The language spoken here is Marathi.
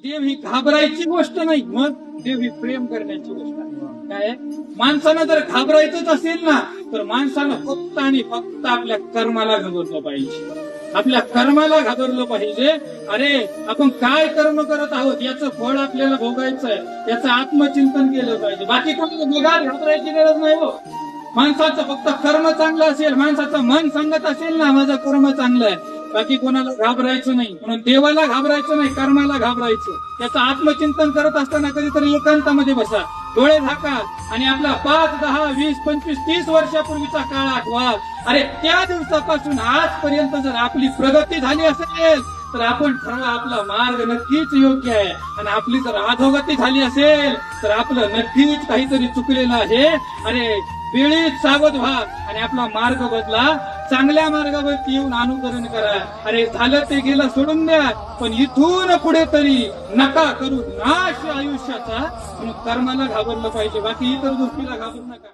देव ही घाबरायची गोष्ट नाही, मग देव ही प्रेम करण्याची गोष्ट आहे. काय माणसानं जर घाबरायचंच असेल ना, तर माणसानं फक्त आणि फक्त आपल्या कर्माला घाबरलं पाहिजे. आपल्या कर्माला घाबरलं पाहिजे. अरे आपण काय कर्म करत आहोत याचं फळ आपल्याला भोगायचं आहे, याचं आत्मचिंतन केलं पाहिजे. बाकी कोणाला जगात घाबरायची गरज नाही हो. माणसाचं फक्त कर्म चांगलं असेल, माणसाचं मन सांगत असेल ना माझं कर्म चांगलं आहे, बाकी कोणाला घाबरायचं नाही. म्हणून देवाला घाबरायचं नाही, कर्माला घाबरायचं. त्याचं आत्मचिंतन करत असताना कधीतरी एकांतामध्ये बसा, डोळे झाका आणि आपला 5, 10, 20, 25, 30 वर्षापूर्वीचा काळ आठवा. अरे त्या दिवसापासून आजपर्यंत जर आपली प्रगती झाली असेल तर आपण ठरवा आपला मार्ग नक्कीच योग्य आहे, आणि आपली जर अधोगती झाली असेल तर आपलं नक्कीच काहीतरी चुकलेलं आहे. अरे वेळीच सावध व्हा आणि आपला मार्ग बदला, चांगल्या मार्गावरती येऊन अनुकरण करा. अरे झालं ते गेलं सोडून द्या, पण इथून पुढे तरी नका करू नाश आयुष्याचा. म्हणून कर्माला घाबरलं पाहिजे, बाकी इतर गोष्टीला घाबरू नका.